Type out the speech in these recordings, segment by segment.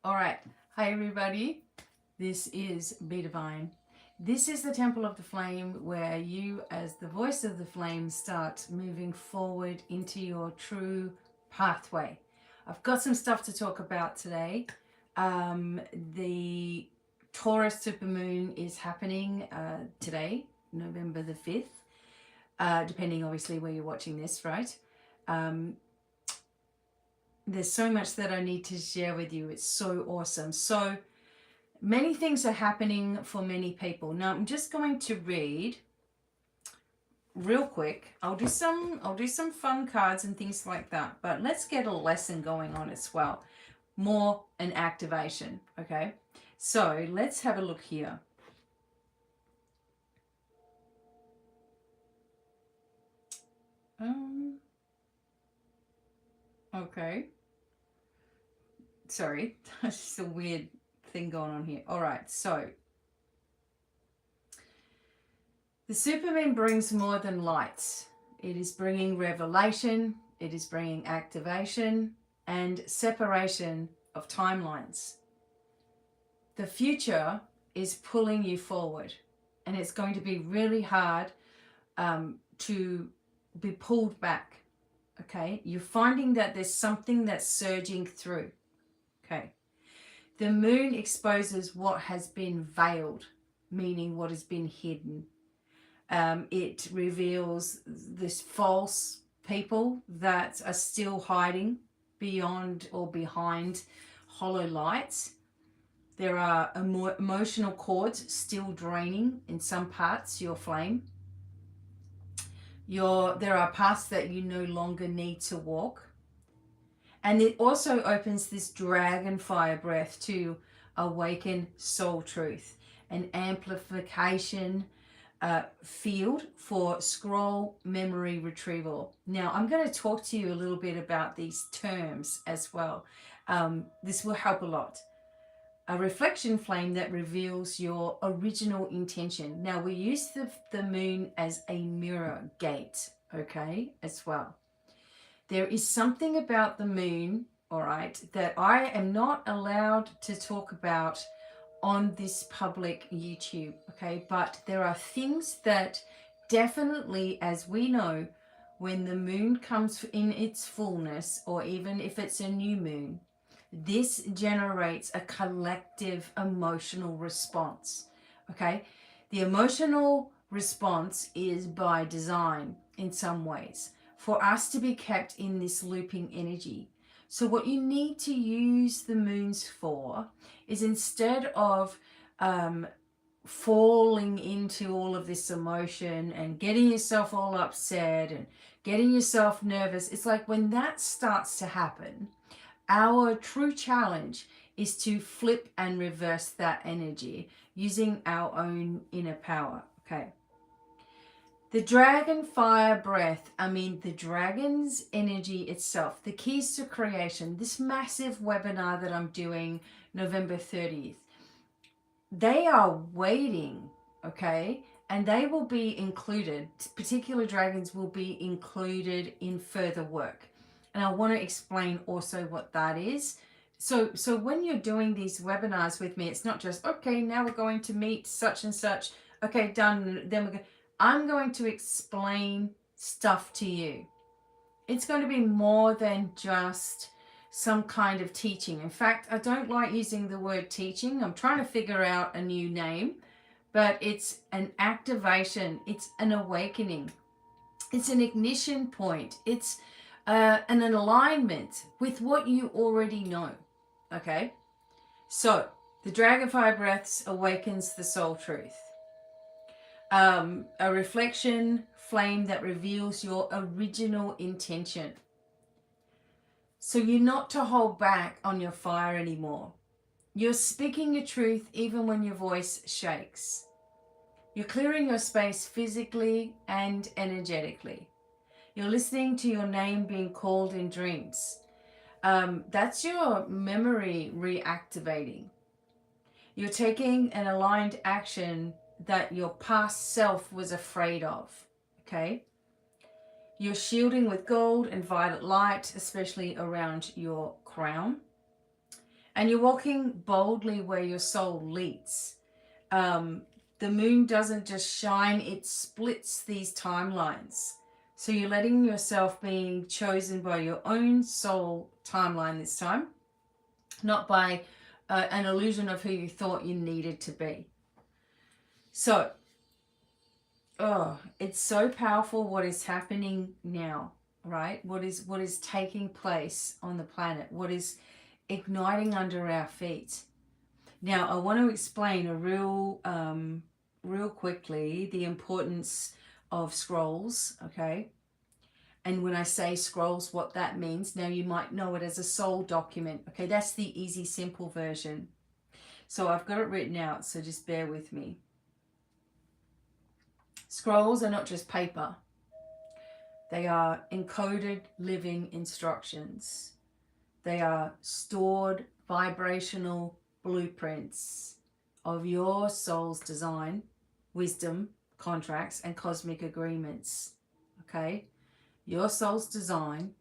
All right. Hi, everybody. This is BDevine. This is the Temple of the Flame where you, as the voice of the flame, start moving forward into your true pathway. I've got some stuff to talk about today. The Taurus supermoon is happening today, November the 5th, depending obviously where you're watching this, right? There's so much that I need to share with you. It's so awesome. So many things are happening for many people. Now I'm just going to read real quick. I'll do some fun cards and things like that. But let's get a lesson going on as well. More an activation, okay? So let's have a look here. Okay. Sorry, that's just a weird thing going on here. All right, so the supermoon brings more than lights. It is bringing revelation, it is bringing activation and separation of timelines. The future is pulling you forward, and it's going to be really hard to be pulled back, okay? You're finding that there's something that's surging through, okay? The moon exposes what has been veiled, meaning what has been hidden. It reveals this false people that are still hiding beyond or behind hollow lights. There are emotional cords still draining in some parts your flame. There are paths that you no longer need to walk. And it also opens this dragon fire breath to awaken soul truth, an amplification field for scroll memory retrieval. Now, I'm going to talk to you a little bit about these terms as well. This will help a lot. A reflection flame that reveals your original intention. Now, we use the moon as a mirror gate, okay, as well. There is something about the moon, all right, that I am not allowed to talk about on this public YouTube, okay? But there are things that definitely, as we know, when the moon comes in its fullness, or even if it's a new moon, this generates a collective emotional response, okay? The emotional response is by design in some ways for us to be kept in this looping energy. So what you need to use the moons for is, instead of falling into all of this emotion and getting yourself all upset and getting yourself nervous, it's like when that starts to happen, our true challenge is to flip and reverse that energy using our own inner power, okay? The dragon fire breath, the dragon's energy itself, the keys to creation, this massive webinar that I'm doing November 30th, they are waiting, okay? And they will be included, particular dragons will be included in further work. And I want to explain also what that is. So when you're doing these webinars with me, it's not just, okay, now we're going to meet such and such. Okay, done. Then I'm going to explain stuff to you. It's going to be more than just some kind of teaching. In fact, I don't like using the word teaching. I'm trying to figure out a new name, but it's an activation. It's an awakening. It's an ignition point. It's an alignment with what you already know. Okay? So, the Dragonfire Breaths awakens the soul truth. A reflection flame that reveals your original intention. So you're not to hold back on your fire anymore. You're speaking your truth even when your voice shakes. You're clearing your space physically and energetically. You're listening to your name being called in dreams. That's your memory reactivating. You're taking an aligned action that your past self was afraid of, okay? You're shielding with gold and violet light, especially around your crown. And you're walking boldly where your soul leads. The moon doesn't just shine, it splits these timelines. So you're letting yourself being chosen by your own soul timeline this time, not by an illusion of who you thought you needed to be. So, it's so powerful what is happening now, right? What is taking place on the planet? What is igniting under our feet? Now, I want to explain real quickly the importance of scrolls, okay? And when I say scrolls, what that means. Now, you might know it as a soul document, okay? That's the easy, simple version. So I've got it written out, so just bear with me. Scrolls are not just paper. They are encoded living instructions. They are stored vibrational blueprints of your soul's design, wisdom, contracts, and cosmic agreements. Okay? Your soul's design,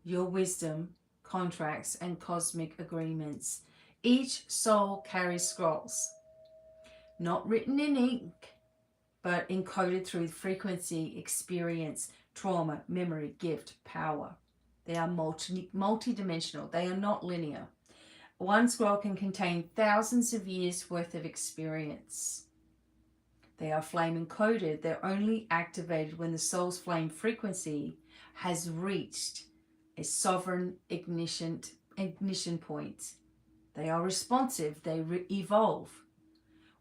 your wisdom, contracts, and cosmic agreements. Each soul carries scrolls, not written in ink, but encoded through frequency, experience, trauma, memory, gift, power. They are multi-dimensional. They are not linear. One scroll can contain thousands of years worth of experience. They are flame encoded. They're only activated when the soul's flame frequency has reached a sovereign ignition point. They are responsive. They evolve.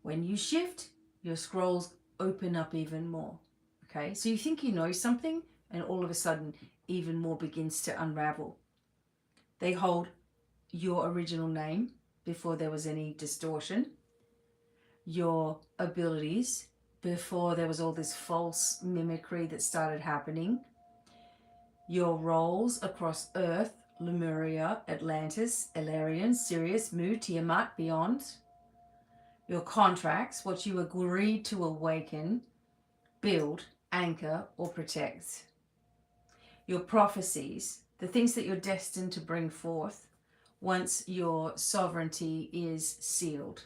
When you shift, your scrolls open up even more. Okay, so you think you know something, and all of a sudden, even more begins to unravel. They hold your original name before there was any distortion, your abilities before there was all this false mimicry that started happening, your roles across Earth, Lemuria, Atlantis, Illyrian, Sirius, Mu, Tiamat, beyond, your contracts, what you agreed to awaken, build, anchor, or protect, your prophecies, the things that you're destined to bring forth once your sovereignty is sealed.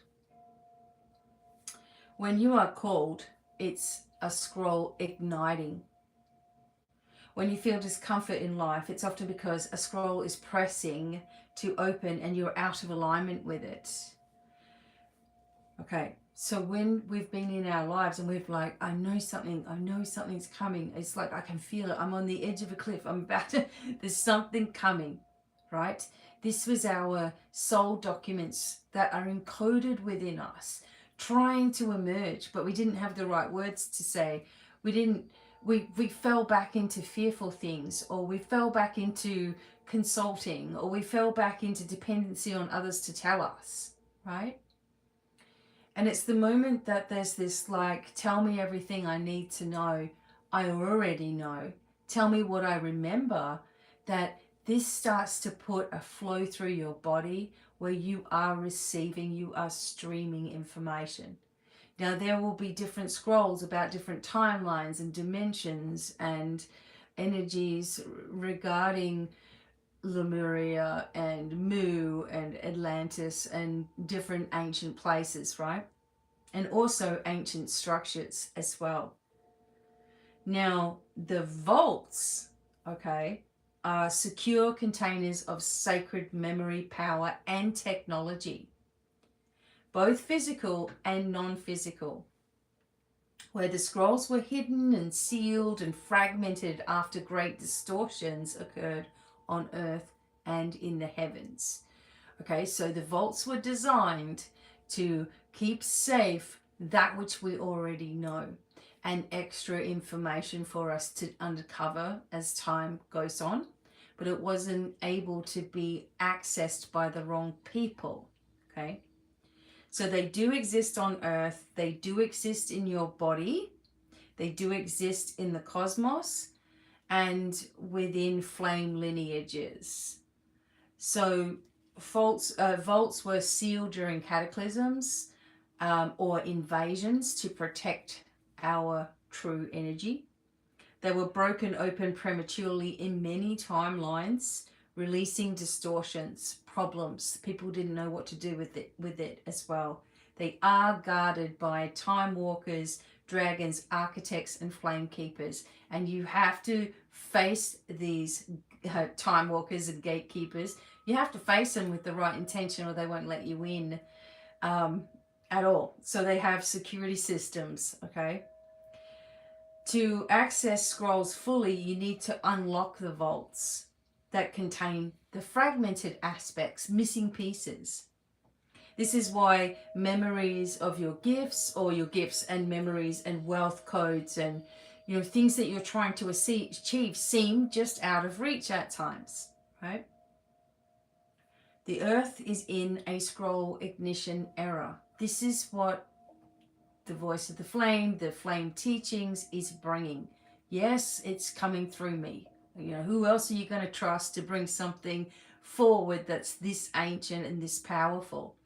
When you are called, it's a scroll igniting. When you feel discomfort in life, it's often because a scroll is pressing to open and you're out of alignment with it. Okay, so when we've been in our lives and we've like, I know something's coming. It's like I can feel it. I'm on the edge of a cliff. There's something coming, right? This was our soul documents that are encoded within us, trying to emerge, but we didn't have the right words to say. We fell back into fearful things, or we fell back into consulting, or we fell back into dependency on others to tell us, right? And it's the moment that there's this like, tell me everything I need to know. I already know. Tell me what I remember, that this starts to put a flow through your body where you are receiving, you are streaming information. Now, there will be different scrolls about different timelines and dimensions and energies regarding Lemuria and Mu and Atlantis and different ancient places, right? And also ancient structures as well. Now, the vaults, okay, are secure containers of sacred memory, power, and technology, both physical and non-physical, where the scrolls were hidden and sealed and fragmented after great distortions occurred on earth and in the heavens. Okay, so the vaults were designed to keep safe that which we already know, and extra information for us to uncover as time goes on, but it wasn't able to be accessed by the wrong people. Okay, so they do exist on earth, they do exist in your body, they do exist in the cosmos and within flame lineages. So vaults were sealed during cataclysms or invasions to protect our true energy. They were broken open prematurely in many timelines releasing distortions, problems. People didn't know what to do with it as well. They are guarded by time walkers, dragons, architects, and flame keepers. And you have to face these time walkers and gatekeepers. You have to face them with the right intention, or they won't let you in at all. So they have security systems, okay? To access scrolls fully, you need to unlock the vaults that contain the fragmented aspects, missing pieces. This is why memories of your gifts, or your gifts and memories and wealth codes and things that you're trying to achieve seem just out of reach at times, right? The earth is in a scroll ignition era. This is what the voice of the flame teachings is bringing. Yes, it's coming through me. Who else are you going to trust to bring something forward that's this ancient and this powerful?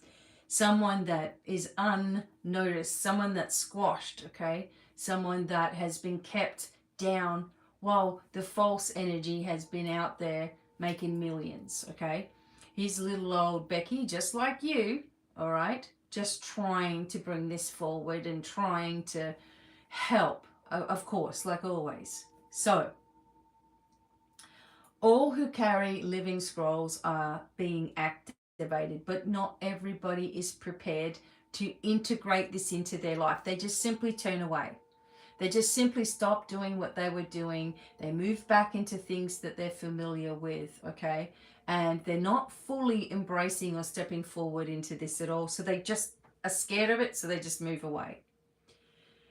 Someone that is unnoticed, someone that's squashed, okay? Someone that has been kept down while the false energy has been out there making millions, okay? Here's little old Becky, just like you, all right? Just trying to bring this forward and trying to help, of course, like always. So, all who carry living scrolls are being activated, but not everybody is prepared to integrate this into their life. They just simply turn away. They just simply stop doing what they were doing. They move back into things that they're familiar with, okay? And they're not fully embracing or stepping forward into this at all. So they just are scared of it, so they just move away.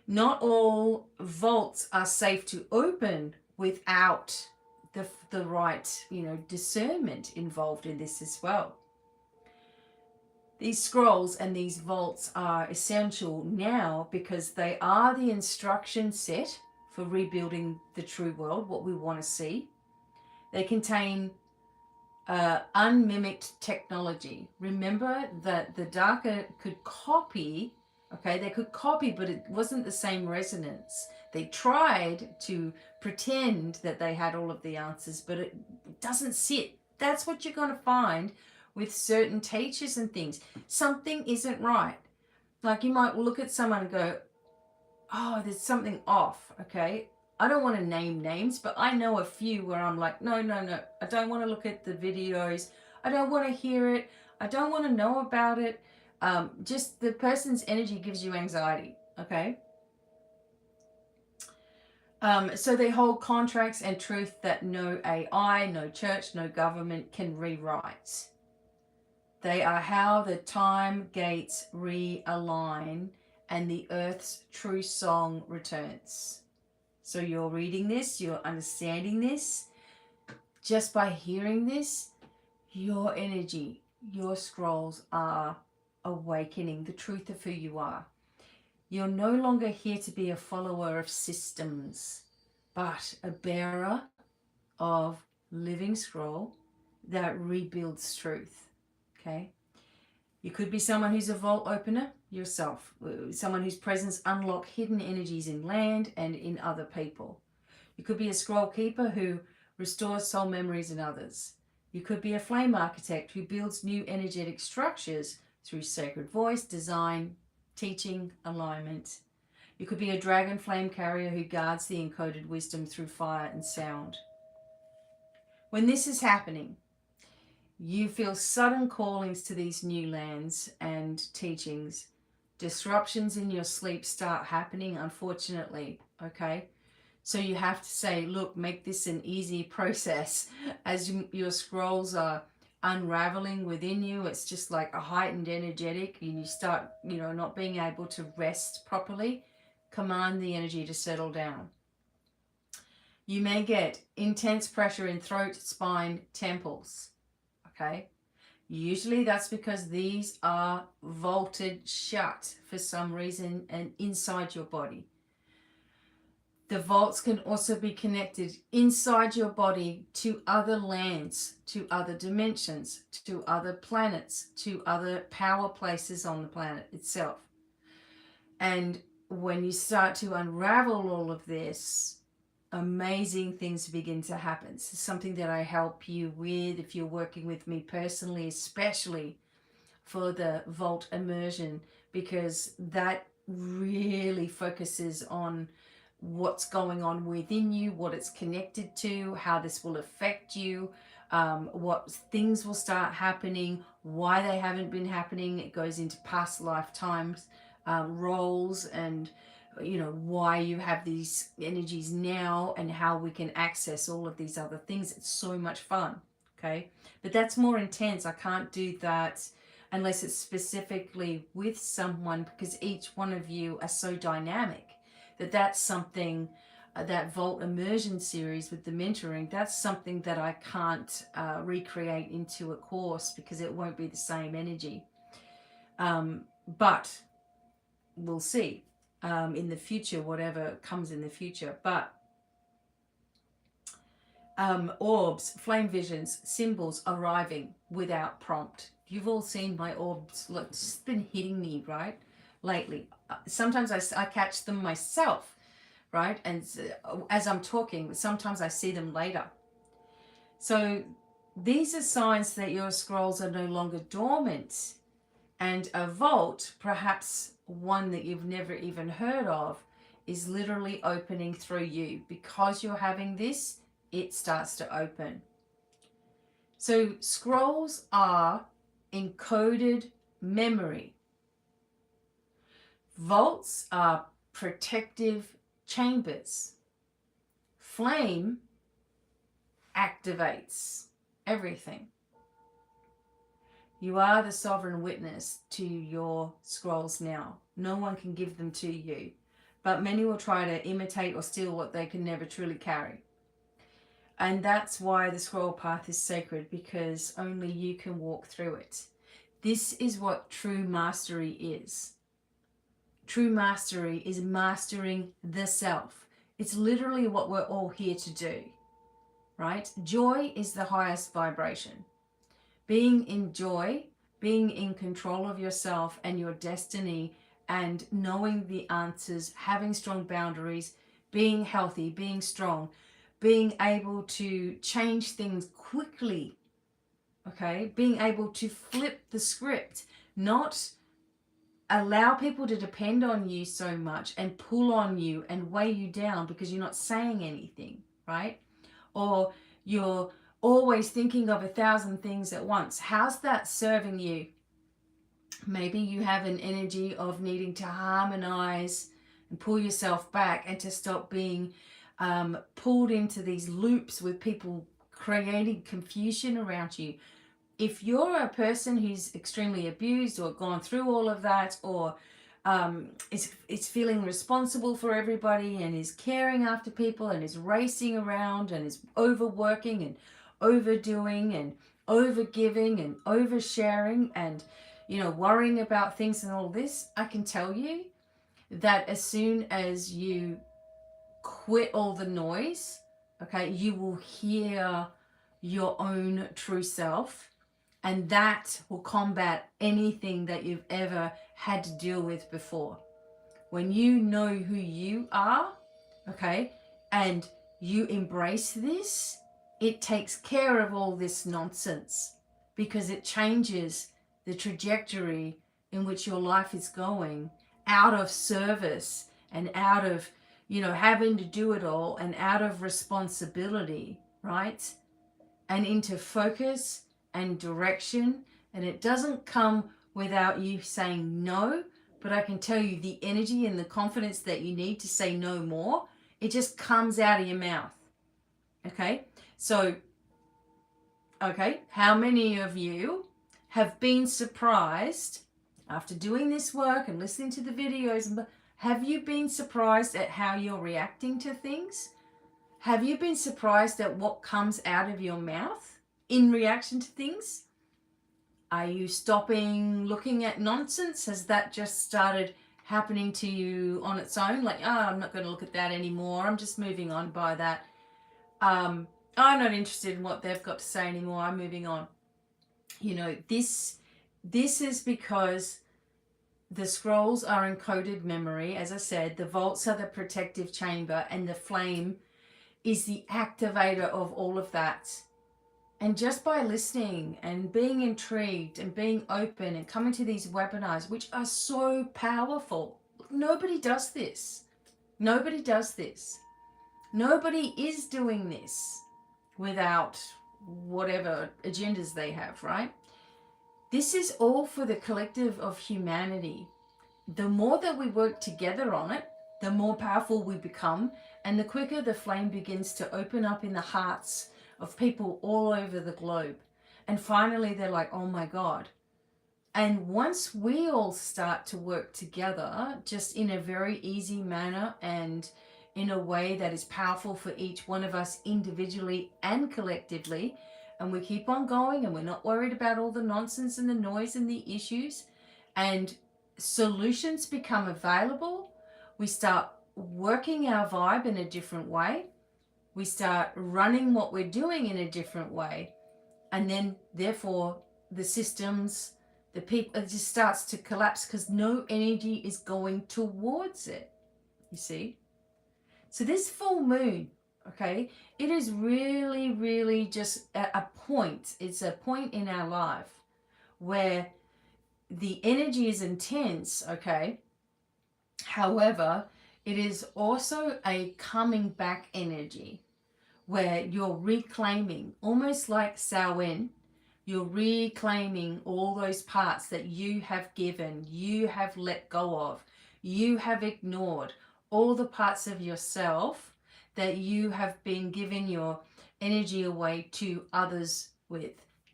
Not all vaults are safe to open without the right, discernment involved in this as well. These scrolls and these vaults are essential now because they are the instruction set for rebuilding the true world, what we want to see. They contain unmimicked technology. Remember that the Darker could copy, okay? They could copy, but it wasn't the same resonance. They tried to pretend that they had all of the answers, but it doesn't sit. That's what you're going to find with certain teachers and things. Something isn't right. Like you might look at someone and go, oh, there's something off, okay? I don't want to name names, but I know a few where I'm like, no. I don't want to look at the videos. I don't want to hear it. I don't want to know about it. Just the person's energy gives you anxiety, okay? So they hold contracts and truth that no AI, no church, no government can rewrite. They are how the time gates realign and the earth's true song returns. So you're reading this, you're understanding this. Just by hearing this, your energy, your scrolls are awakening the truth of who you are. You're no longer here to be a follower of systems, but a bearer of living scroll that rebuilds truth, okay? You could be someone who's a vault opener yourself, someone whose presence unlocks hidden energies in land and in other people. You could be a scroll keeper who restores soul memories in others. You could be a flame architect who builds new energetic structures through sacred voice, design, teaching, alignment. You could be a dragon flame carrier who guards the encoded wisdom through fire and sound. When this is happening, you feel sudden callings to these new lands and teachings. Disruptions in your sleep start happening, unfortunately, okay? So you have to say, look, make this an easy process. As your scrolls are unraveling within you, it's just like a heightened energetic, and you start, not being able to rest properly. Command the energy to settle down. You may get intense pressure in throat, spine, temples. Okay, usually that's because these are vaulted shut for some reason and inside your body. The vaults can also be connected inside your body to other lands, to other dimensions, to other planets, to other power places on the planet itself. And when you start to unravel all of this, amazing things begin to happen. This is something that I help you with if you're working with me personally, especially for the vault immersion, because that really focuses on what's going on within you, what it's connected to, how this will affect you, what things will start happening, why they haven't been happening. It goes into past lifetimes, roles, and why you have these energies now and how we can access all of these other things. It's so much fun. Okay, but that's more intense. I can't do that unless it's specifically with someone, because each one of you are so dynamic that's something, that Vault Immersion series with the mentoring, that's something that I can't recreate into a course because it won't be the same energy. But we'll see in the future, whatever comes in the future. But orbs, flame visions, symbols arriving without prompt. You've all seen my orbs. Look, it's just been hitting me, right, lately. Sometimes I catch them myself, right? And as I'm talking, sometimes I see them later. So these are signs that your scrolls are no longer dormant, and a vault, perhaps one that you've never even heard of, is literally opening through you. Because you're having this, it starts to open. So scrolls are encoded memory. Vaults are protective chambers. Flame activates everything. You are the sovereign witness to your scrolls now. No one can give them to you, but many will try to imitate or steal what they can never truly carry. And that's why the scroll path is sacred, because only you can walk through it. This is what true mastery is. True mastery is mastering the self. It's literally what we're all here to do, right? Joy is the highest vibration. Being in joy, being in control of yourself and your destiny, and knowing the answers, having strong boundaries, being healthy, being strong, being able to change things quickly, okay? Being able to flip the script, not allow people to depend on you so much and pull on you and weigh you down because you're not saying anything, right? Or you're always thinking of 1,000 things at once. How's that serving you? Maybe you have an energy of needing to harmonize and pull yourself back and to stop being pulled into these loops with people creating confusion around you. If you're a person who's extremely abused or gone through all of that, or is feeling responsible for everybody and is caring after people and is racing around and is overworking and overdoing and overgiving and oversharing and worrying about things and all this, I can tell you that as soon as you quit all the noise, okay, you will hear your own true self, and that will combat anything that you've ever had to deal with before. When you know who you are, okay, and you embrace this, it takes care of all this nonsense, because it changes the trajectory in which your life is going, out of service and out of having to do it all and out of responsibility, right? And into focus and direction. And it doesn't come without you saying no, but I can tell you the energy and the confidence that you need to say no more, it just comes out of your mouth. Okay? So, okay, how many of you have been surprised after doing this work and listening to the videos? Have you been surprised at how you're reacting to things? Have you been surprised at what comes out of your mouth in reaction to things? Are you stopping looking at nonsense? Has that just started happening to you on its own? Like, I'm not going to look at that anymore. I'm just moving on by that. I'm not interested in what they've got to say anymore. I'm moving on. This is because the scrolls are encoded memory. As I said, the vaults are the protective chamber, and the flame is the activator of all of that. And just by listening and being intrigued and being open and coming to these webinars, which are so powerful, nobody does this. Nobody does this. Nobody is doing this without whatever agendas they have, right? This is all for the collective of humanity. The more that we work together on it, the more powerful we become, and the quicker the flame begins to open up in the hearts of people all over the globe. And finally, they're like, oh my God. And once we all start to work together, just in a very easy manner and in a way that is powerful for each one of us individually and collectively, and we keep on going and we're not worried about all the nonsense and the noise and the issues, and solutions become available, we start working our vibe in a different way, we start running what we're doing in a different way, and then therefore the systems, the people, it just starts to collapse because no energy is going towards it, you see. So this full moon, okay, it is really, really just a point. It's a point in our life where the energy is intense, okay. However, it is also a coming back energy where you're reclaiming, almost like Samhain, you're reclaiming all those parts that you have given, you have let go of, you have ignored, all the parts of yourself that you have been giving your energy away to others with.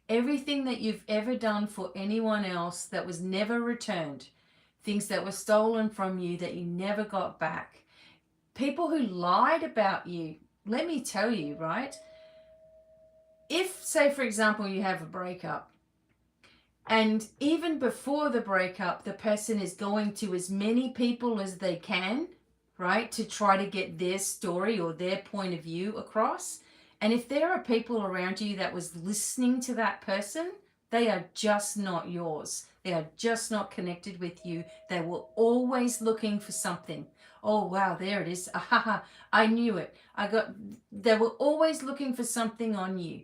Everything that you've ever done for anyone else that was never returned, things that were stolen from you that you never got back, people who lied about you. Let me tell you, right? If, say, for example, you have a breakup, and even before the breakup, the person is going to as many people as they can, right, to try to get their story or their point of view across. And if there are people around you that was listening to that person, they are just not yours. They are just not connected with you. They were always looking for something. Oh, wow, there it is. Ahaha, I knew it. They were always looking for something on you.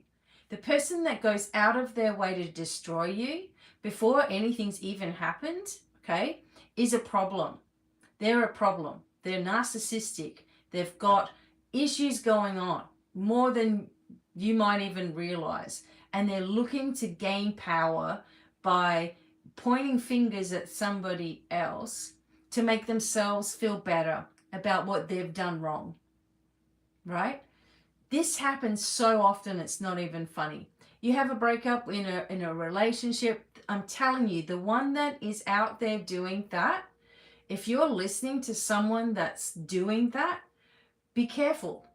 The person that goes out of their way to destroy you before anything's even happened, okay, is a problem. They're a problem. They're narcissistic. They've got issues going on, more than you might even realize. And they're looking to gain power by pointing fingers at somebody else to make themselves feel better about what they've done wrong, right? This happens so often it's not even funny. You have a breakup in a relationship. I'm telling you, the one that is out there doing that, if you're listening to someone that's doing that, be careful.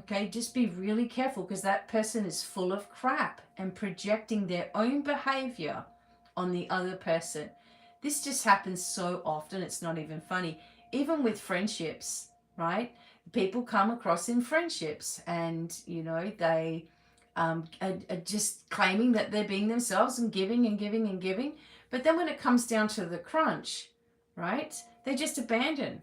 Okay, just be really careful, because that person is full of crap and projecting their own behavior on the other person. This just happens so often it's not even funny. Even with friendships, right? People come across in friendships and, you know, they are just claiming that they're being themselves and giving and giving and giving. But then when it comes down to the crunch, right, they just abandon.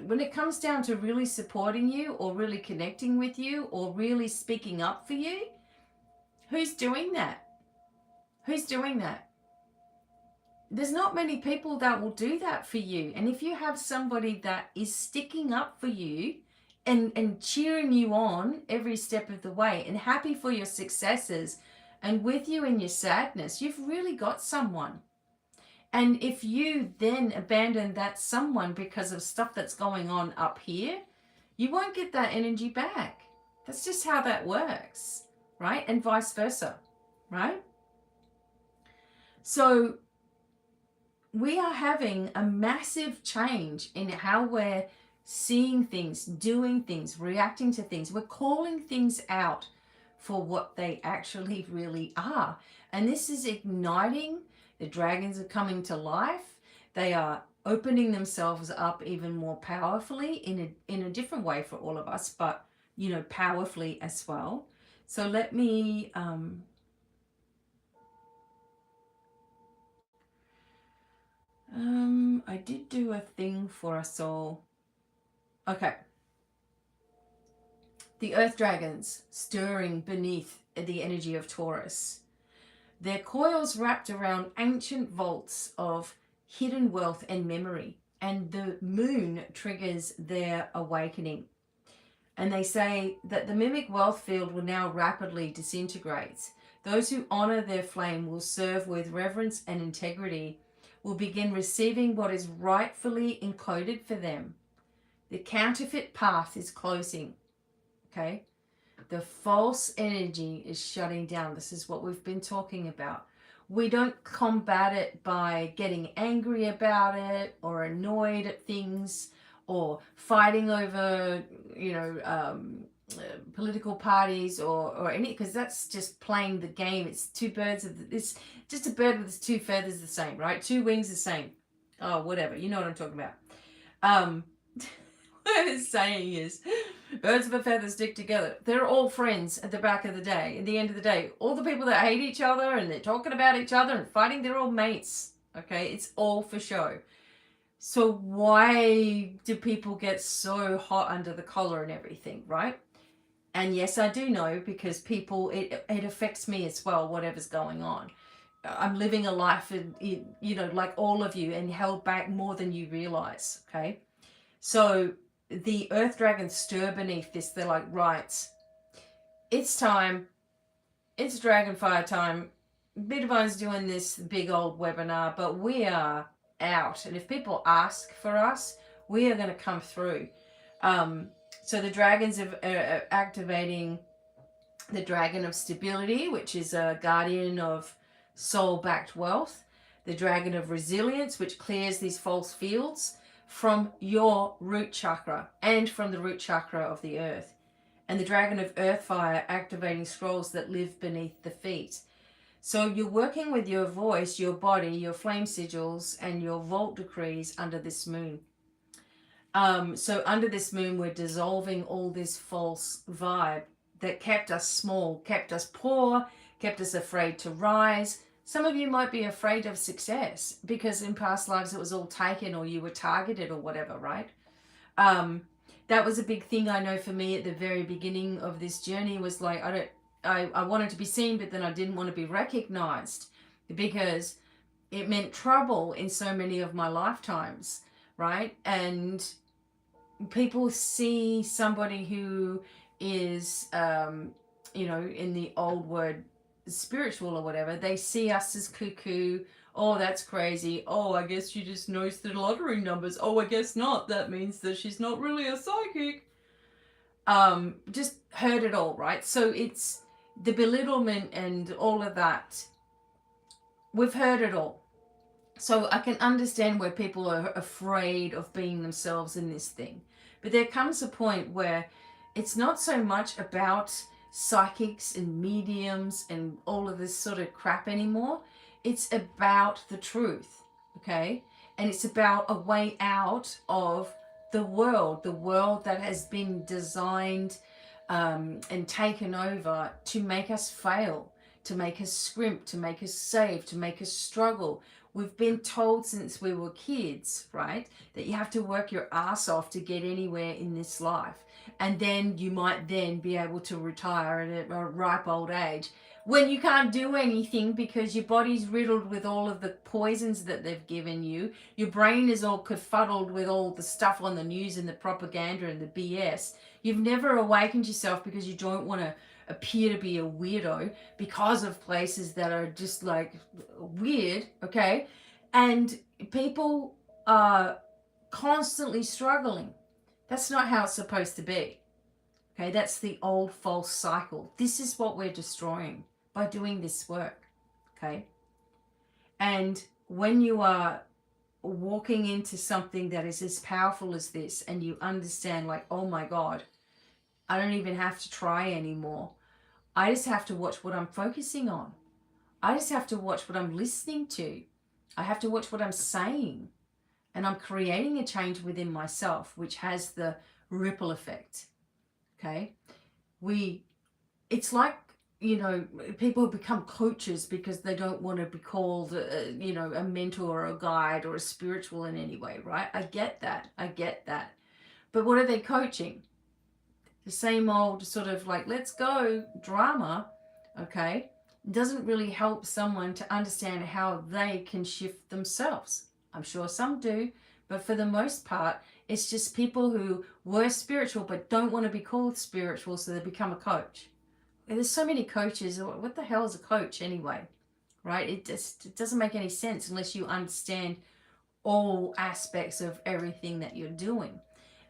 When it comes down to really supporting you or really connecting with you or really speaking up for you, who's doing that? Who's doing that? There's not many people that will do that for you. And if you have somebody that is sticking up for you and cheering you on every step of the way and happy for your successes and with you in your sadness, you've really got someone. And if you then abandon that someone because of stuff that's going on up here, you won't get that energy back. That's just how that works, right? And vice versa, right? So we are having a massive change in how we're seeing things, doing things, reacting to things. We're calling things out for what they actually really are. And this is igniting. The dragons are coming to life. They are opening themselves up even more powerfully in a different way for all of us, but, you know, powerfully as well. So let me I did do a thing for us all. Okay. The earth dragons stirring beneath the energy of Taurus. Their coils wrapped around ancient vaults of hidden wealth and memory, and the moon triggers their awakening. And they say that the mimic wealth field will now rapidly disintegrate. Those who honor their flame will serve with reverence and integrity, will begin receiving what is rightfully encoded for them. The counterfeit path is closing. Okay? The false energy is shutting down. This is what we've been talking about. We don't combat it by getting angry about it or annoyed at things or fighting over, political parties or any, because that's just playing the game. It's two birds of it's just a bird with two feathers the same, right? Two wings the same. Oh, whatever. You know what I'm talking about. What it's saying is, birds of a feather stick together. They're all friends at the back of the day. At the end of the day, all the people that hate each other and they're talking about each other and fighting, they're all mates. Okay, it's all for show. So why do people get so hot under the collar and everything, right? And yes, I do know, because people, it affects me as well, whatever's going on. I'm living a life, like all of you, and held back more than you realize, okay? So the earth dragons stir beneath this. They're like, right, it's time. It's Dragonfire time. BDevine's doing this big old webinar, but we are out. And if people ask for us, we are going to come through. So the dragons are activating the dragon of stability, which is a guardian of soul-backed wealth. The dragon of resilience, which clears these false fields from your root chakra and from the root chakra of the earth. And the dragon of earthfire, activating scrolls that live beneath the feet. So you're working with your voice, your body, your flame sigils, and your vault decrees under this moon. So under this moon, we're dissolving all this false vibe that kept us small, kept us poor, kept us afraid to rise. Some of you might be afraid of success because in past lives it was all taken, or you were targeted, or whatever, right? That was a big thing I know for me at the very beginning of this journey, was like, I wanted to be seen, but then I didn't want to be recognized, because it meant trouble in so many of my lifetimes, right? And people see somebody who is, in the old word, spiritual or whatever, they see us as cuckoo. Oh, that's crazy. Oh, I guess she just knows the lottery numbers. Oh, I guess not. That means that she's not really a psychic. Just heard it all, right? So it's the belittlement and all of that. We've heard it all. So I can understand where people are afraid of being themselves in this thing. But there comes a point where it's not so much about psychics and mediums and all of this sort of crap anymore. It's about the truth, okay? And it's about a way out of the world that has been designed and taken over to make us fail, to make us scrimp, to make us save, to make us struggle. We've been told since we were kids, right, that you have to work your ass off to get anywhere in this life. And then you might then be able to retire at a ripe old age, when you can't do anything because your body's riddled with all of the poisons that they've given you. Your brain is all confuddled with all the stuff on the news and the propaganda and the BS. You've never awakened yourself because you don't want to appear to be a weirdo because of places that are just like weird, okay? And people are constantly struggling. That's not how it's supposed to be, okay? That's the old false cycle. This is what we're destroying by doing this work, okay? And when you are walking into something that is as powerful as this, and you understand, like, oh my God, I don't even have to try anymore. I just have to watch what I'm focusing on. I just have to watch what I'm listening to. I have to watch what I'm saying. And I'm creating a change within myself, which has the ripple effect. Okay? It's like, people become coaches because they don't want to be called, a mentor or a guide or a spiritual in any way, right? I get that. But what are they coaching? the same old sort of like, let's go drama, okay, doesn't really help someone to understand how they can shift themselves. I'm sure some do, but for the most part, it's just people who were spiritual but don't want to be called spiritual, so they become a coach. There's so many coaches. What the hell is a coach anyway? Right? It doesn't make any sense unless you understand all aspects of everything that you're doing.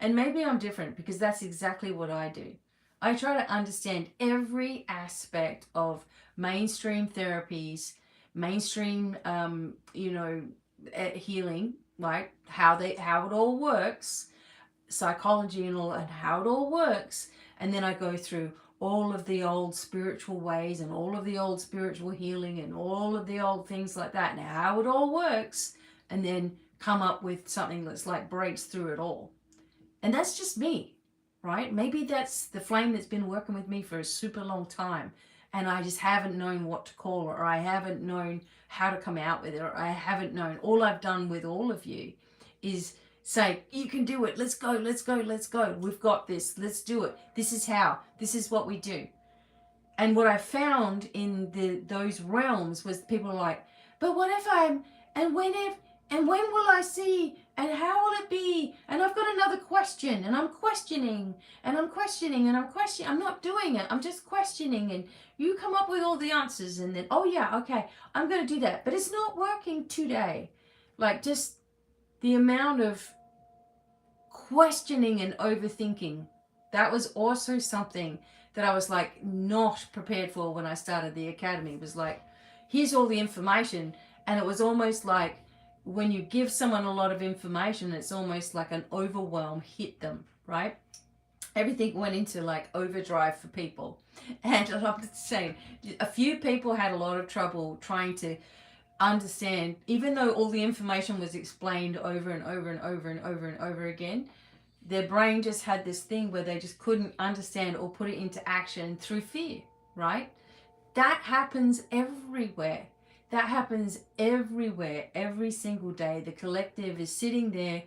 And maybe I'm different because that's exactly what I do. I try to understand every aspect of mainstream therapies, mainstream, healing, right? How it all works, psychology and all, and how it all works. And then I go through all of the old spiritual ways and all of the old spiritual healing and all of the old things like that, and how it all works, and then come up with something that's like breaks through it all. And that's just me, right? Maybe that's the flame that's been working with me for a super long time, and I just haven't known what to call it, or I haven't known how to come out with it, or I haven't known. All I've done with all of you is say, you can do it. Let's go, let's go, let's go. We've got this. Let's do it. This is how. This is what we do. And what I found in those realms was people are like, but what if I'm, and when will I see, and how will it be? And I've got another question, and I'm questioning, and I'm questioning, and I'm questioning. I'm not doing it. I'm just questioning, and you come up with all the answers, and then, oh yeah, okay, I'm going to do that. But it's not working today. Like, just the amount of questioning and overthinking, that was also something that I was like not prepared for when I started the academy. It was like, here's all the information, and it was almost like when you give someone a lot of information, it's almost like an overwhelm hit them, right? Everything went into like overdrive for people. And I'm just saying, a few people had a lot of trouble trying to understand, even though all the information was explained over and over and over and over and over again, their brain just had this thing where they just couldn't understand or put it into action through fear, right? That happens everywhere. That happens everywhere, every single day. The collective is sitting there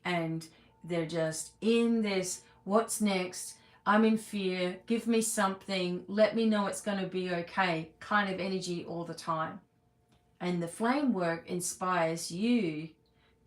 and they're just in this, what's next? I'm in fear. Give me something. Let me know it's going to be okay kind of energy all the time. And the flame work inspires you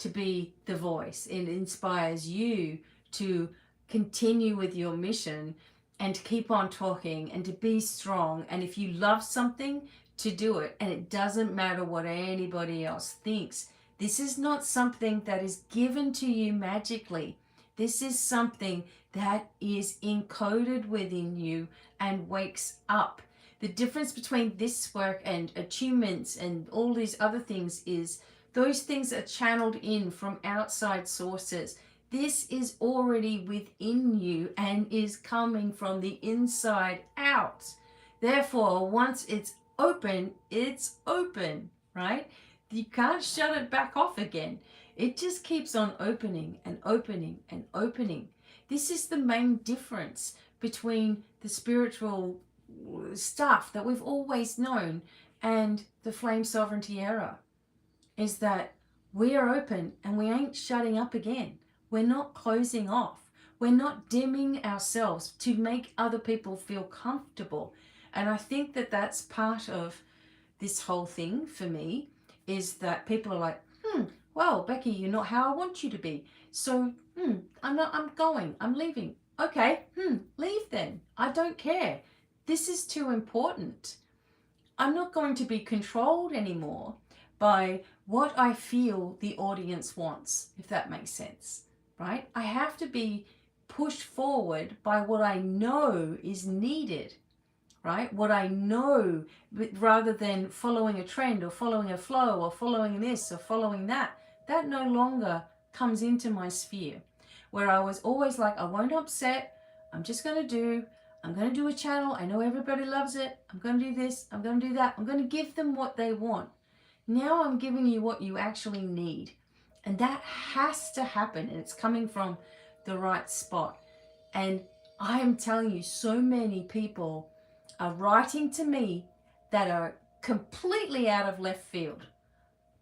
to be the voice. It inspires you to continue with your mission and to keep on talking and to be strong. And if you love something, to do it. And it doesn't matter what anybody else thinks. This is not something that is given to you magically. This is something that is encoded within you and wakes up. The difference between this work and attunements and all these other things is those things are channeled in from outside sources. This is already within you and is coming from the inside out. Therefore, once it's open, right? You can't shut it back off again. It just keeps on opening and opening and opening. This is the main difference between the spiritual stuff that we've always known and the flame sovereignty era, is that we are open and we ain't shutting up again. We're not closing off. We're not dimming ourselves to make other people feel comfortable. And I think that that's part of this whole thing for me, is that people are like, well, Becky, you're not how I want you to be. So, I'm leaving. Okay, leave then. I don't care. This is too important. I'm not going to be controlled anymore by what I feel the audience wants, if that makes sense, right? I have to be pushed forward by what I know is needed, right? What I know, rather than following a trend or following a flow or following this or following that. That no longer comes into my sphere, where I was always like, I won't upset. I'm going to do a channel. I know everybody loves it. I'm going to do this. I'm going to do that. I'm going to give them what they want. Now I'm giving you what you actually need. And that has to happen. And it's coming from the right spot. And I am telling you, so many people are writing to me that are completely out of left field.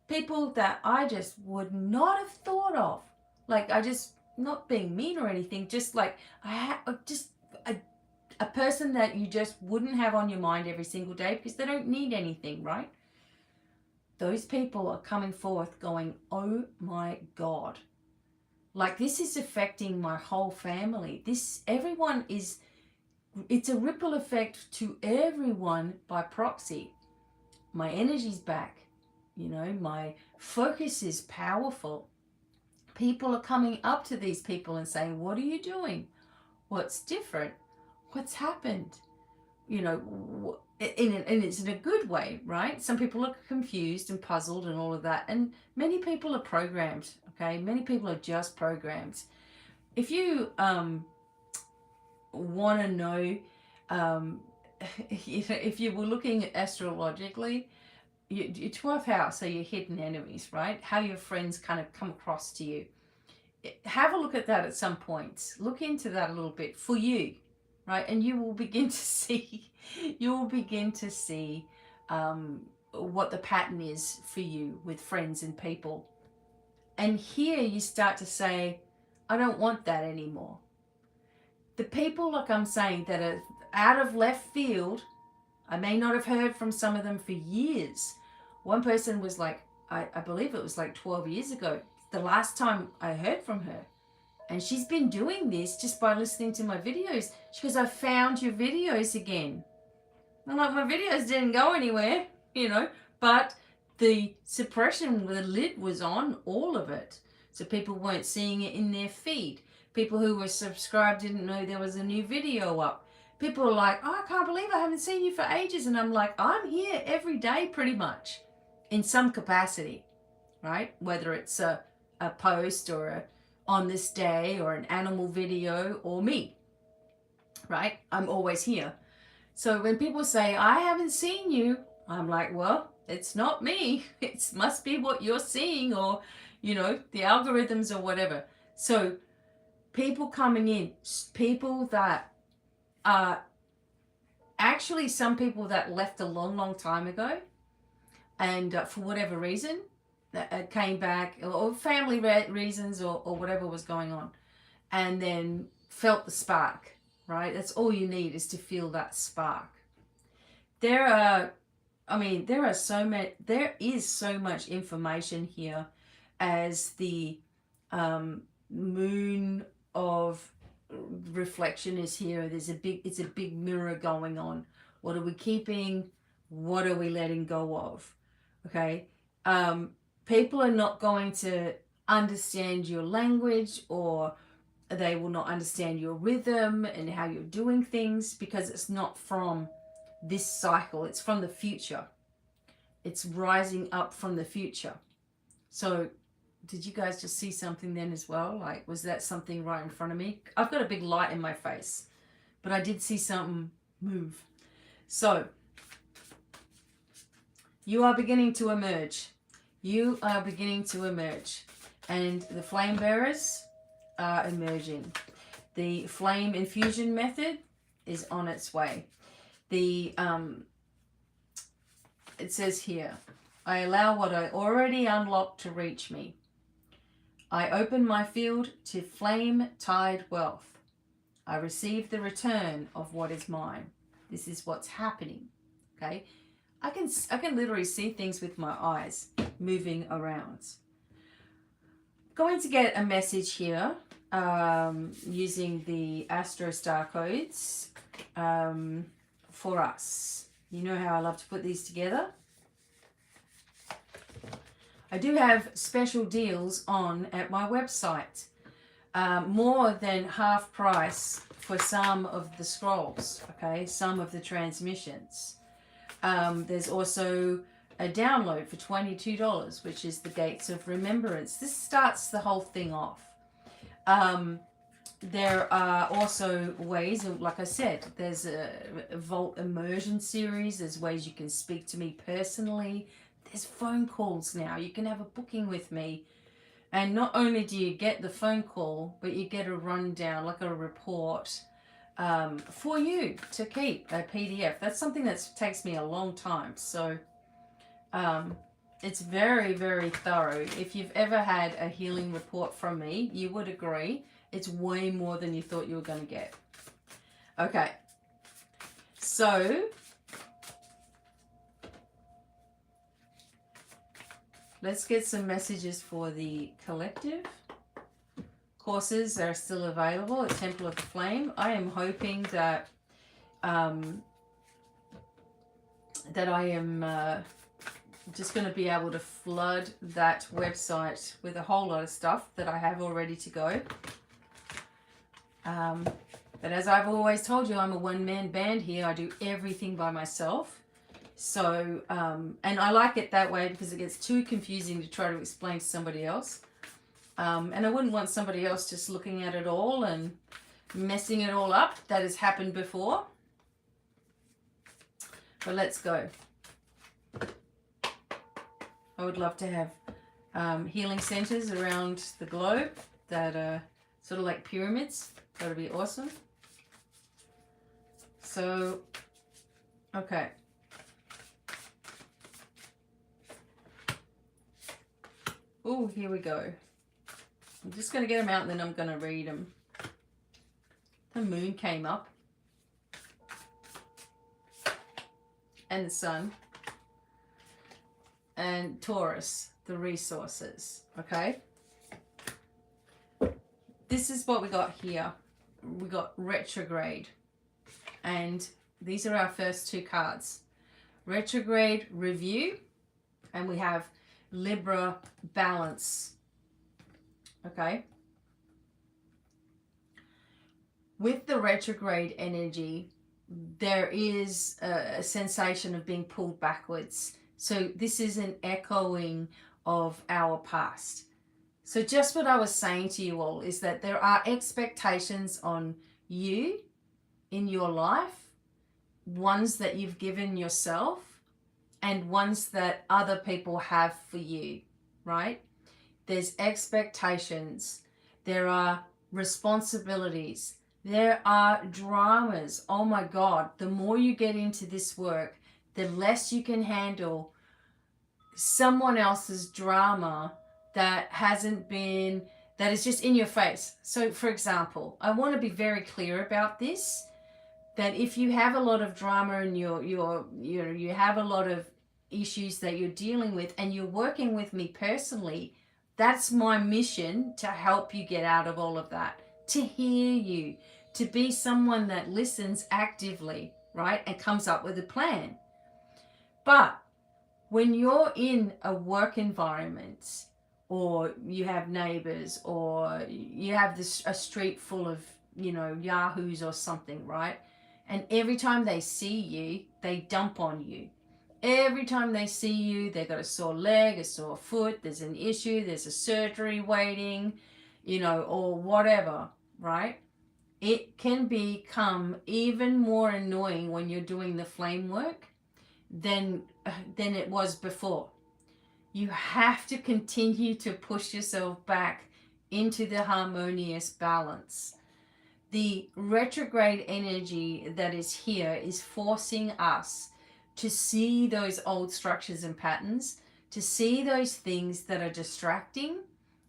People that I just would not have thought of. Like, I just, not being mean or anything, just like, a person that you just wouldn't have on your mind every single day because they don't need anything, right? Those people are coming forth going, oh my God. Like, this is affecting my whole family. Everyone is, it's a ripple effect to everyone by proxy. My energy's back. You know, my focus is powerful. People are coming up to these people and saying, what are you doing? What's different? What's happened? You know, and it's in a good way, right? Some people are confused and puzzled and all of that. And many people are programmed, okay? Many people are just programmed. If you want to know, if you were looking astrologically, your 12th house are your hidden enemies, right? How your friends kind of come across to you. Have a look at that at some point. Look into that a little bit for you, right? And you will begin to see, what the pattern is for you with friends and people. And here you start to say, I don't want that anymore. The people, like I'm saying, that are out of left field, I may not have heard from some of them for years. One person was like, I believe it was like 12 years ago, the last time I heard from her. And she's been doing this just by listening to my videos. She goes, I found your videos again. I'm like, my videos didn't go anywhere, you know, but the suppression, the lid was on all of it. So people weren't seeing it in their feed. People who were subscribed didn't know there was a new video up. People are like, oh, I can't believe I haven't seen you for ages. And I'm like, I'm here every day pretty much in some capacity, right? Whether it's a post or a on this day or an animal video or me, right? I'm always here. So when people say, I haven't seen you, I'm like, well, it's not me. It must be what you're seeing or, you know, the algorithms or whatever. So people coming in, people that are actually some people that left a long, long time ago and for whatever reason, came back or family reasons or whatever was going on and then felt the spark, right? That's all you need is to feel that spark. There is so much information here as the moon of reflection is here. It's a big mirror going on. What are we keeping? What are we letting go of? Okay. People are not going to understand your language or they will not understand your rhythm and how you're doing things because it's not from this cycle. It's from the future. It's rising up from the future. So did you guys just see something then as well? Like, was that something right in front of me? I've got a big light in my face, but I did see something move. So you are beginning to emerge. You are beginning to emerge. And the flame bearers are emerging. The flame infusion method is on its way. It says here, I allow what I already unlocked to reach me. I open my field to flame-tide wealth. I receive the return of what is mine. This is what's happening. Okay? I can literally see things with my eyes moving around. Going to get a message here using the Astro Star codes for us. You know how I love to put these together. I do have special deals on at my website. More than half price for some of the scrolls, okay, some of the transmissions. There's also a download for $22, which is the Gates of Remembrance. This starts the whole thing off. There are also ways, like I said, there's a Vault Immersion series. There's ways you can speak to me personally. There's phone calls now. You can have a booking with me. And not only do you get the phone call, but you get a rundown, like a report for you to keep, a PDF. That's something that takes me a long time. So it's very, very thorough. If you've ever had a healing report from me, you would agree it's way more than you thought you were going to get. Okay. So let's get some messages for the collective. Courses are still available at Temple of the Flame. I am hoping that that I am just going to be able to flood that website with a whole lot of stuff that I have all ready to go. But as I've always told you, I'm a one-man band here. I do everything by myself. So, and I like it that way because it gets too confusing to try to explain to somebody else. And I wouldn't want somebody else just looking at it all and messing it all up. That has happened before. But let's go. I would love to have healing centers around the globe that are sort of like pyramids. That would be awesome. So, okay. Oh, here we go. I'm just going to get them out and then I'm going to read them. The moon came up. And the sun. And Taurus, the resources. Okay? This is what we got here. We got retrograde. And these are our first two cards. Retrograde review. And we have Libra balance. Okay? With the retrograde energy, there is a sensation of being pulled backwards. So this is an echoing of our past. So just what I was saying to you all is that there are expectations on you in your life, ones that you've given yourself and ones that other people have for you, right? There's expectations. There are responsibilities. There are dramas. Oh my God, the more you get into this work, the less you can handle someone else's drama that hasn't been, that is just in your face. So for example, I want to be very clear about this, that if you have a lot of drama and you have a lot of issues that you're dealing with and you're working with me personally, that's my mission, to help you get out of all of that, to hear you, to be someone that listens actively, right, and comes up with a plan. But when you're in a work environment, or you have neighbors, or you have a street full of, yahoos or something, right? And every time they see you, they dump on you. Every time they see you, they've got a sore leg, a sore foot, there's an issue, there's a surgery waiting, or whatever, right? It can become even more annoying when you're doing the flame work than it was before. You have to continue to push yourself back into the harmonious balance. The retrograde energy that is here is forcing us to see those old structures and patterns, to see those things that are distracting,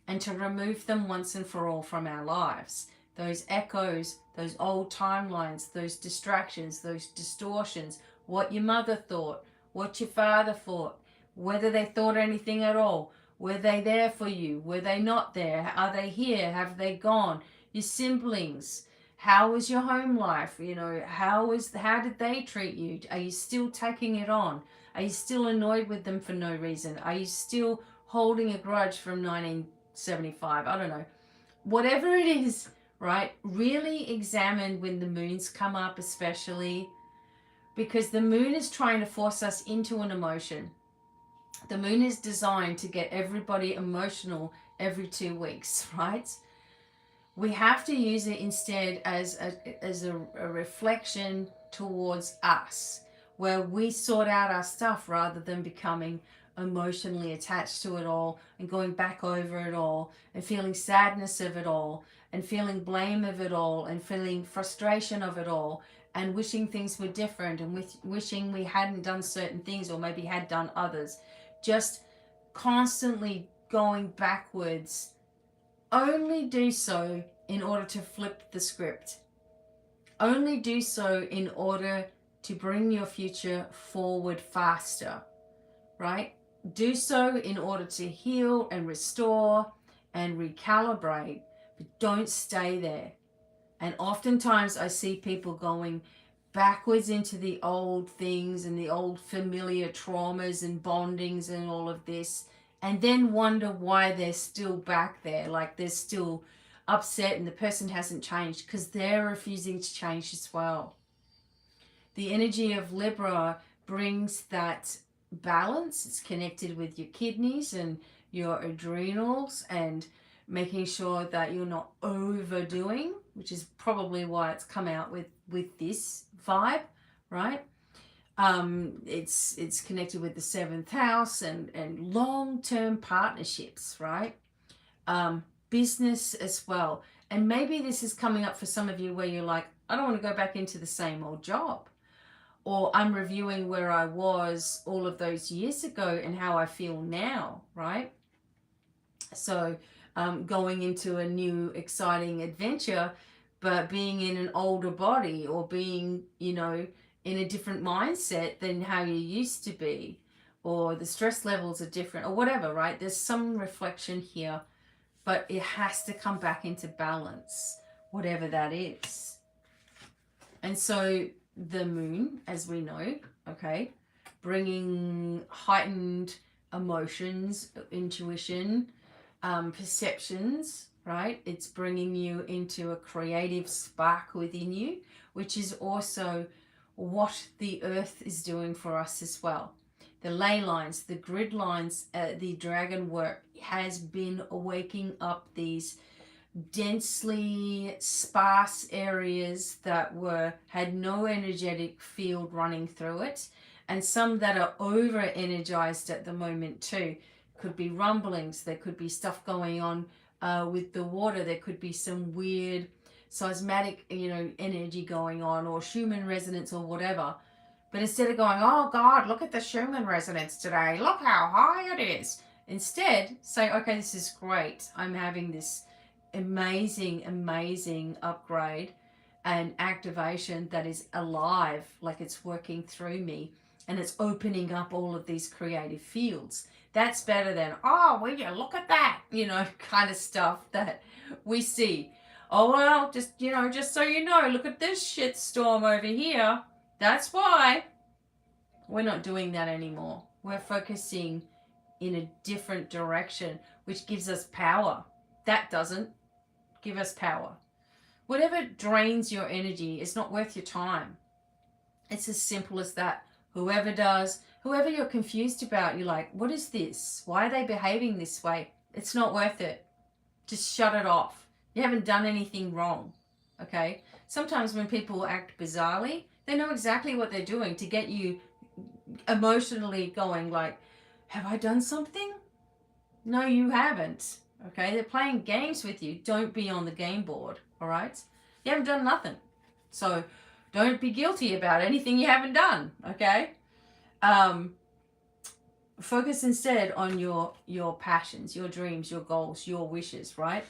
and to remove them once and for all from our lives. Those echoes, those old timelines, those distractions, those distortions, what your mother thought, what your father thought, whether they thought anything at all. Were they there for you? Were they not there? Are they here? Have they gone? Your siblings. How was your home life? How did they treat you? Are you still taking it on? Are you still annoyed with them for no reason? Are you still holding a grudge from 1975? I don't know. Whatever it is, right? Really examine when the moons come up, especially because the moon is trying to force us into an emotion. The moon is designed to get everybody emotional every 2 weeks, right? We have to use it instead as a reflection towards us, where we sort out our stuff rather than becoming emotionally attached to it all and going back over it all and feeling sadness of it all and feeling blame of it all and feeling frustration of it all and wishing things were different and wishing we hadn't done certain things or maybe had done others. Just constantly going backwards. Only do so in order to flip the script. Only do so in order to bring your future forward faster, right? Do so in order to heal and restore and recalibrate, but don't stay there. And oftentimes I see people going backwards into the old things and the old familiar traumas and bondings and all of this, and then wonder why they're still back there, like they're still upset and the person hasn't changed, because they're refusing to change as well. The energy of Libra brings that balance. It's connected with your kidneys and your adrenals, and making sure that you're not overdoing, which is probably why it's come out with this vibe, right? It's connected with the seventh house and long-term partnerships, right? Business as well. And maybe this is coming up for some of you where you're like, I don't want to go back into the same old job, or I'm reviewing where I was all of those years ago and how I feel now, right? So going into a new exciting adventure, but being in an older body, or being, you know, in a different mindset than how you used to be, or the stress levels are different, or whatever, right? There's some reflection here, but it has to come back into balance, whatever that is. And so the moon, as we know, okay, bringing heightened emotions, intuition, perceptions, right? It's bringing you into a creative spark within you, which is also what the earth is doing for us as well. The ley lines, the grid lines, the dragon work has been waking up these densely sparse areas that had no energetic field running through it, and some that are over energized at the moment too. Could be rumblings, there could be stuff going on with the water, there could be some weird seismic, you know, energy going on, or Schumann resonance or whatever. But instead of going, oh God, look at the Schumann resonance today, look how high it is, instead say, okay, this is great, I'm having this amazing upgrade and activation that is alive, like it's working through me, and it's opening up all of these creative fields. That's better than, oh, will you look at that, you know, kind of stuff that we see. Oh, well, just, you know, just so you know, look at this shit storm over here. That's why. We're not doing that anymore. We're focusing in a different direction, which gives us power. That doesn't give us power. Whatever drains your energy is not worth your time. It's as simple as that. Whoever does, whoever you're confused about, you're like, what is this? Why are they behaving this way? It's not worth it. Just shut it off. You haven't done anything wrong, okay? Sometimes when people act bizarrely, they know exactly what they're doing to get you emotionally going, like, have I done something? No, you haven't, okay? They're playing games with you. Don't be on the game board, all right? You haven't done nothing. So don't be guilty about anything you haven't done, okay? Focus instead on your passions, your dreams, your goals, your wishes, right?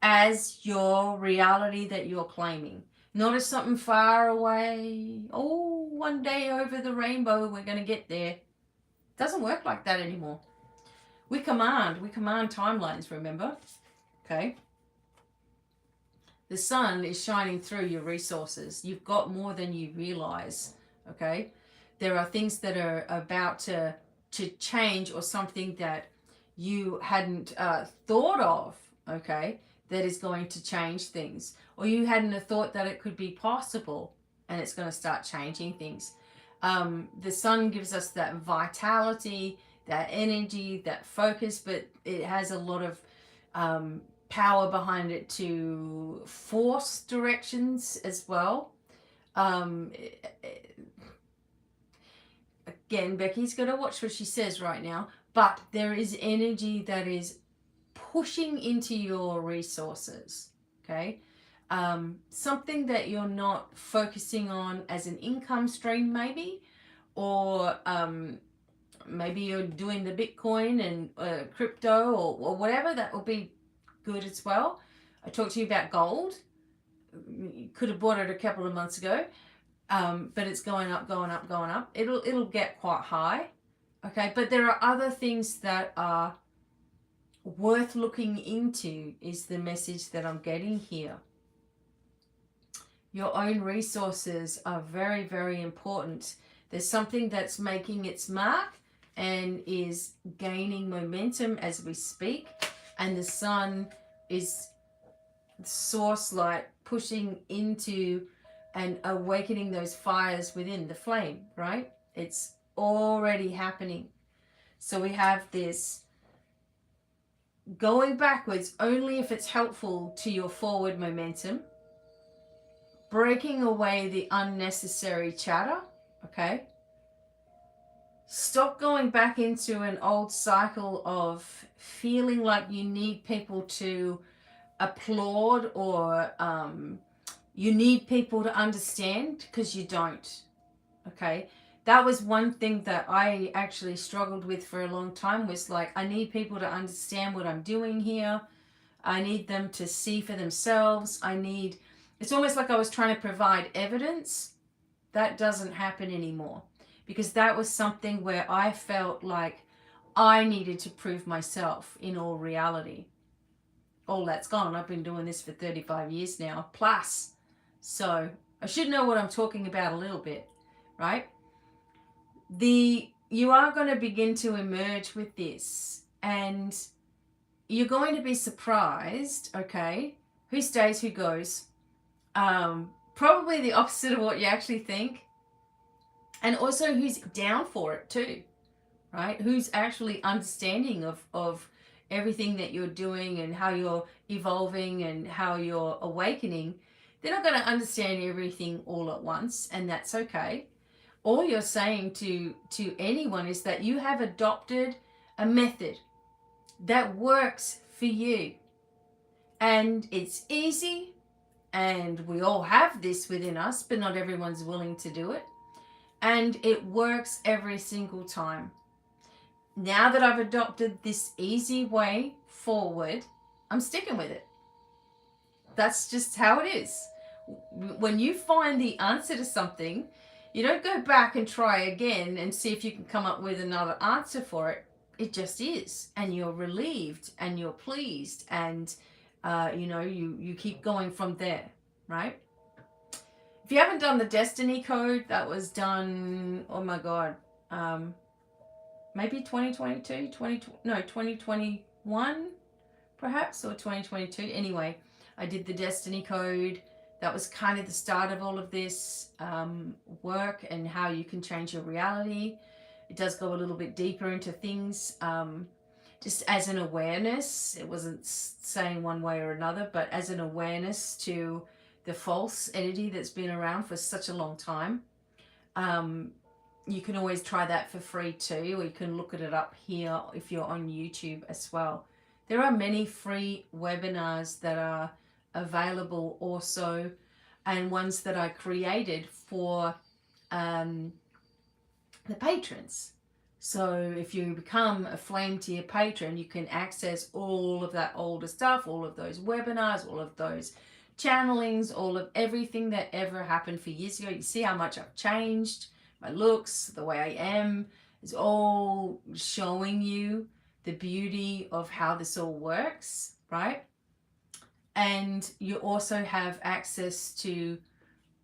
As your reality that you're claiming. Not as something far away. Oh, one day over the rainbow, we're going to get there. It doesn't work like that anymore. We command timelines, remember? Okay? The sun is shining through your resources. You've got more than you realize, okay? There are things that are about to change, or something that you hadn't thought of, okay, that is going to change things. Or you hadn't thought that it could be possible, and it's going to start changing things. The sun gives us that vitality, that energy, that focus, but it has a lot of power behind it to force directions as well. Again, Becky's got to watch what she says right now, but there is energy that is pushing into your resources, okay? Something that you're not focusing on as an income stream, maybe, or maybe you're doing the Bitcoin and crypto or whatever. That will be good as well. I talked to you about gold. You could have bought it a couple of months ago, but it's going up, going up, going up. It'll get quite high, okay? But there are other things that are worth looking into, is the message that I'm getting here. Your own resources are very, very important. There's something that's making its mark and is gaining momentum as we speak, and the sun is source light pushing into and awakening those fires within the flame, right? It's already happening. So we have this going backwards only if it's helpful to your forward momentum, breaking away the unnecessary chatter, okay? Stop going back into an old cycle of feeling like you need people to applaud or you need people to understand, because you don't, okay? That was one thing that I actually struggled with for a long time, was like, I need people to understand what I'm doing here. I need them to see for themselves. It's almost like I was trying to provide evidence. That doesn't happen anymore, because that was something where I felt like I needed to prove myself in all reality. All that's gone. I've been doing this for 35 years now, plus. So I should know what I'm talking about a little bit, right? You are going to begin to emerge with this, and you're going to be surprised, okay? Who stays, who goes. Probably the opposite of what you actually think. And also who's down for it too, right? Who's actually understanding of everything that you're doing and how you're evolving and how you're awakening. They're not going to understand everything all at once, and that's okay. All you're saying to anyone is that you have adopted a method that works for you, and it's easy, and we all have this within us, but not everyone's willing to do it, and it works every single time. Now that I've adopted this easy way forward, I'm sticking with it. That's just how it is. When you find the answer to something, you don't go back and try again and see if you can come up with another answer for it. It just is, and you're relieved and you're pleased, and you keep going from there, right? If you haven't done the destiny code, that was done, oh my god, maybe 2021 perhaps, or 2022. Anyway, I did the destiny code. That was kind of the start of all of this work and how you can change your reality. It does go a little bit deeper into things, just as an awareness. It wasn't saying one way or another, but as an awareness to the false entity that's been around for such a long time. You can always try that for free too, or you can look at it up here if you're on YouTube as well. There are many free webinars that are available also, and ones that I created for the patrons. So if you become a Flame Tier patron, you can access all of that older stuff, all of those webinars, all of those channelings, all of everything that ever happened for years ago. You see how much I've changed, my looks, the way I am, is all showing you the beauty of how this all works, right? And you also have access to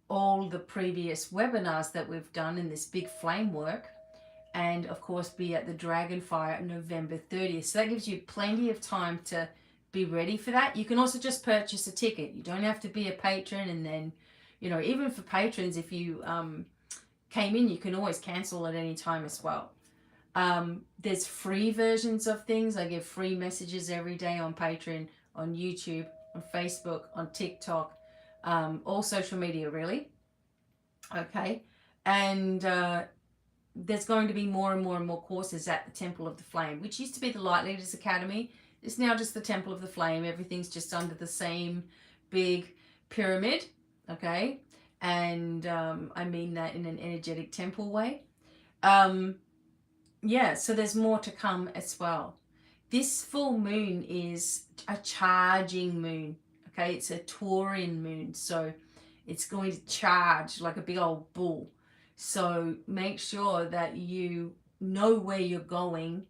all the previous webinars that we've done in this big flame work, and of course be at the Dragonfire on November 30th. So that gives you plenty of time to be ready for that. You can also just purchase a ticket. You don't have to be a patron, and then, even for patrons, if you came in, you can always cancel at any time as well. There's free versions of things. I give free messages every day on Patreon, on YouTube, on Facebook, on TikTok, all social media really. Okay. And there's going to be more and more and more courses at the Temple of the Flame, which used to be the Light Leaders Academy. It's now just the Temple of the Flame. Everything's just under the same big pyramid. Okay. And I mean that in an energetic temple way. Yeah, so there's more to come as well. This full moon is a charging moon, Okay, it's a Taurian moon, so it's going to charge like a big old bull. So make sure that you know where you're going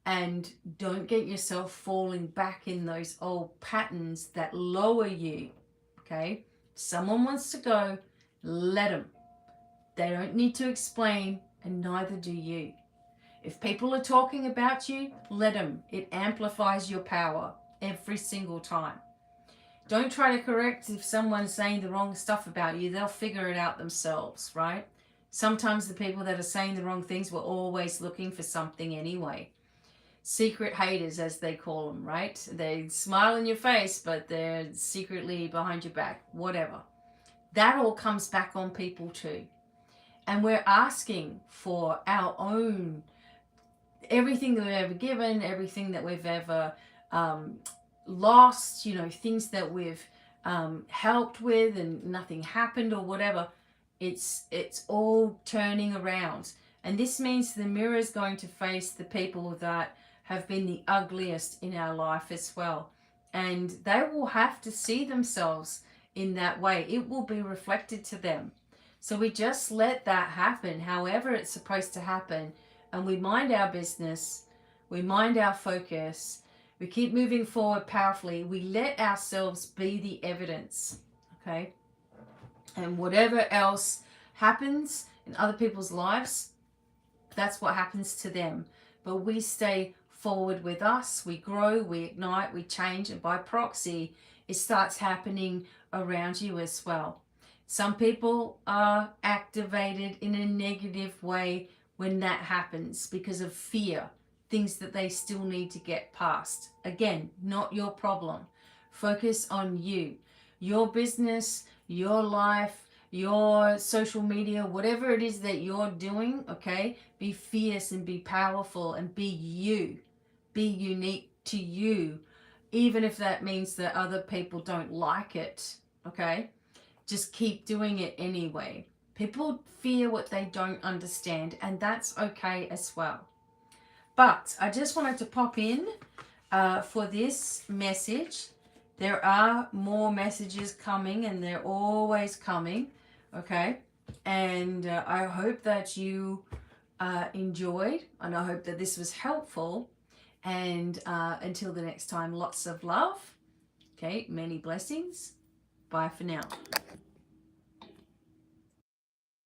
and don't get yourself falling back in those old patterns that lower you. Okay, someone wants to go, let them. They don't need to explain, and neither do you. If people are talking about you, let them. It amplifies your power every single time. Don't try to correct if someone's saying the wrong stuff about you. They'll figure it out themselves, right? Sometimes the people that are saying the wrong things were always looking for something anyway. Secret haters, as they call them, right? They smile in your face, but they're secretly behind your back, whatever. That all comes back on people too. And we're asking for our own, everything that we've ever given, everything that we've ever lost, things that we've helped with and nothing happened or whatever. It's all turning around. And this means the mirror is going to face the people that have been the ugliest in our life as well. And they will have to see themselves in that way. It will be reflected to them. So we just let that happen, however it's supposed to happen. And we mind our business. We mind our focus. We keep moving forward powerfully. We let ourselves be the evidence. Okay? And whatever else happens in other people's lives, that's what happens to them. But we stay forward with us. We grow, we ignite, we change. And by proxy, it starts happening around you as well. Some people are activated in a negative way when that happens because of fear, things that they still need to get past. Again, not your problem. Focus on you, your business, your life, your social media, whatever it is that you're doing, okay? Be fierce and be powerful and be you. Be unique to you, even if that means that other people don't like it, okay? Just keep doing it anyway. People fear what they don't understand, and that's okay as well. But I just wanted to pop in for this message. There are more messages coming, and they're always coming, okay? And I hope that you enjoyed, and I hope that this was helpful. And until the next time, lots of love. Okay, many blessings. Bye for now.